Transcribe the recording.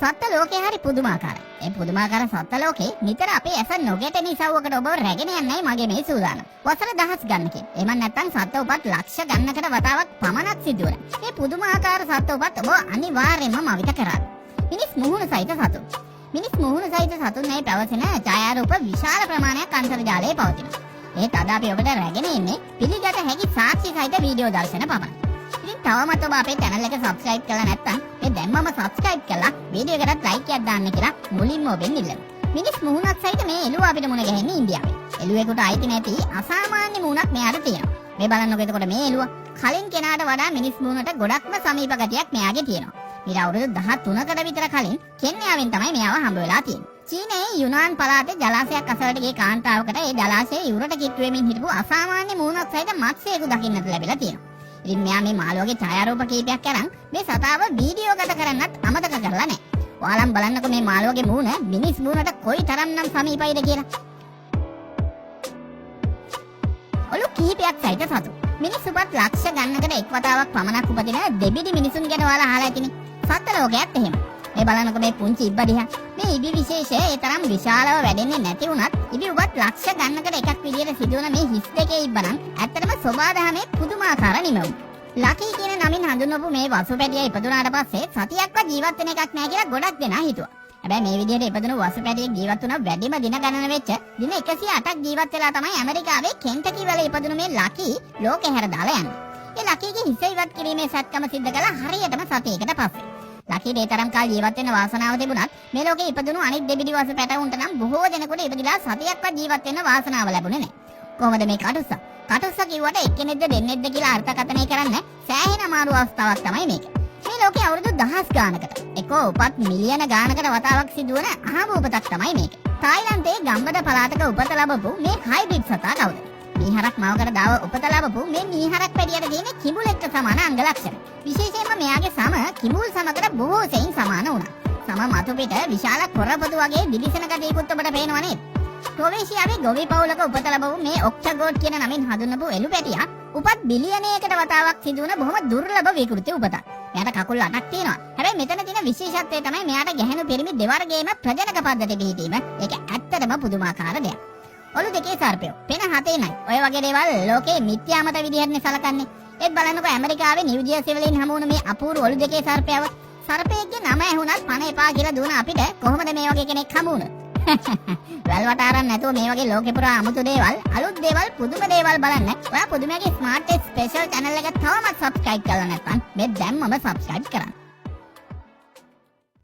සත්ත්ව ලෝකේ හරි පුදුමාකාරයි. ඒ පුදුමාකාර සත්ත්ව ලෝකේ නිතර අපේ ඇස නොගැටෙන ඉසව්වකට ඔබව රැගෙන යන්නයි මගේ මේ සූදානම්. වසර දහස් ගණනකින්. එහෙම නැත්නම් සත්ත්ව උපත් ලක්ෂ ගණනකට වතාවක් පමණක් සිදු වෙන. මේ පුදුමාකාර සත්ත්ව උපත් ඔබ අනිවාර්යයෙන්ම මවිත කරා. මිනිස් මුහුණ සහිත සතුන්. මිනිස් මුහුණ සහිත සතුන් මේ පැවසෙන ඡායාරූප විශාල ප්‍රමාණයක් අන්තර්ජාලයේ පවතිනවා. ඒත් අද අපි ඔබට රැගෙන ඉන්නේ පිළිගත හැකි සාක්ෂි සහිත වීඩියෝ දර්ශන පමණයි. ඉතින් තවමත් ඔබ අපේ channel එක subscribe කරලා නැත්නම් මේ දැම්මම subscribe කරලා වීඩියෝ එකට like එකක් දාන්න කියලා මුලින්ම ඔබෙන් ඉල්ලනවා. මිනිස් මුහුණක් සහිත මේ එළුව අපිට මුණ ගැහෙන්නේ ඉන්දියාවේ. එළුවෙකුට අයිති නැති අසාමාන්‍ය මුහුණක් මෙයාට තියෙනවා. මේ බලන්නකො එතකොට මේ එළුව කලින් කෙනාට වඩා මිනිස් මුහුණට ගොඩක්ම සමීප ගතියක් මෙයාගේ තියෙනවා. ඊට අවුරුදු 13කට විතර කලින් කෙන්යාවෙන් තමයි මෙයාව හම්බ වෙලා තියෙන්නේ. චීනයේ යුනාන් පළාතේ ජලාශයක් අසලට ගිය කාන්තාවකට ඒ ජලාශයේ ඉවුරට කිට්ටු වෙමින් හිටපු අසාමාන්‍ය මුහුණක් සහිත මත්ස්‍යයෙකු දකින්නට ලැබිලා තියෙනවා. ඉතින් මෙයා මේ මාළුවගේ ඡායාරූප කීපයක් අරන් මේ සතාව වීඩියෝ ගත කරන්නත් අමතක කරලා නැහැ. ඔයාලම් බලන්නකො මේ මාළුවගේ මූණ මිනිස් මූණට කොයි තරම්නම් සමීපයිද කියලා. ඔලු කීපයක් සහිත සතු. මිනිස් උපත් ලක්ෂ ගණනකට එක් වතාවක් පමණක් උපදින දෙබිඩි මිනිසුන් ගැන ඔයාලා අහලා ඇතිනේ. සත්ත්ව ලෝකයේත් එහෙම. මේ බලන්නකො මේ පුංචි ඉබ්බ දිහා. මේ ඉබි විශේෂය ඒ තරම් විශාලව වැඩෙන්නේ නැති වුණත් ඉබි උපත් ලක්ෂ ගණනකට එකක් විදියට සිදුවන මේ හිස් දෙකේ ඉබ්බනම් ඇත්තටම සෝබාදහමේ පුදුමාකාර නිමවුම්. ලකී කියන නමින් හඳුන්වපු මේ වසුපැටිය ඉපදුනාට පස්සේ සතියක්වත් ජීවත් වෙන එකක් නැහැ කියලා ගොඩක් දෙනා හිතුවා. හැබැයි මේ විදිහට ඉපදුණු වසුපැටියෙක් ජීවත් වුණ වැඩිම දින ගණන වෙච්ච දින 108ක් ජීවත් වෙලා තමයි ඇමරිකාවේ කෙන්ටකි වල ඉපදුණු මේ ලකී ලෝකෙ හැර දාලා යන්නේ. ඒ ලකීගේ හිස ඉවත් කිරීමේ සත්කම සිද්ධ කළා හරියටම සතියකට පස්සේ. ලකීට ඒ තරම් කාල ජීවත් වෙන්න වාසනාව තිබුණත් මේ ලෝකේ ඉපදුණු අනිත් දෙබිඩි වසුපැටවුන්ට නම් බොහෝ දෙනෙකුට ඉපදිලා සතියක්වත් ජීවත් වෙන්න වාසනාව ලැබුණේ නැහැ. කොහොමද මේ කටුස්සා? කටුස්සා කිව්වට එක්කෙනෙක්ද දෙන්නෙක්ද කියලා අර්ථකථනය කරන්න සෑහෙන අමාරු අවස්ථාවක් තමයි මේක. මේ ලෝකේ අවුරුදු දහස් ගානකට එකෝ උපත් මිලියන ගානකට වතාවක් සිදුවන අහඹ උපතක් තමයි මේක. තායිලන්තයේ ගම්බද පළාතක උපත ලැබපු මේ හයිබ්‍රිඩ් සතා කවුද? මීහරක් මවකට දාව උපත ලැබපු මේ මීහරක් පැඩියට තියෙන කිඹුලෙක්ට සමාන අංග ලක්ෂණ. විශේෂයෙන්ම මෙයාගේ සම කිඹුල් සමකට බොහෝ සෙයින් සමාන වුණා. සම මතු පිට විශාල කොරපොතු වගේ දිලිසෙන ගතියකුත් ඔබට පේනවා නේද? ක්‍රොවේෂියාවේ ගොවි පවුලක උපත ලැබපු මේ ඔක්ටගෝඩ් කියන නමින් හඳුන්වපු එළු පැටියා උපත් බිලියනයකට වතාවක් සිදුවන බොහොම දුර්ලභ විකෘති උපතක්. මෙයාට කකුල් 8ක් තියෙනවා. හැබැයි මෙතන තියෙන විශේෂත්වය තමයි මෙයාට ගැහෙණු පිරිමි දෙවර්ගයේම ප්‍රජනක පද්ධතිය පිළිදීම. ඒක ඇත්තටම පුදුමාකාර දෙයක්. ඔලු දෙකේ සර්පයෝ පෙන 7යි. ඔය වගේ දේවල් ලෝකේ මිත්‍යාමත විදිහටනේ සලකන්නේ. ඒත් බලන්නකො ඇමරිකාවේ නිව් ජර්සි වලින් හමු වුණු මේ අපූර්ව ඔලු දෙකේ සර්පයව සර්පයෙක්ගේ නම ඇහුණත් පණ එපා කියලා දුන අපිට කොහොමද මේ වගේ කෙනෙක් හමු වුණේ? වැල්වට ආරන් නැතුව මේ වගේ ලෝකේ පුරා අමුතු දේවල් අලුත් දේවල් පුදුම දේවල් බලන්න ඔයා පුදුමගේ ස්මාර්ට් ස්පෙෂල් channel එක තවමත් subscribe කරලා නැත්නම් මේ දැම්මම subscribe කරන්න.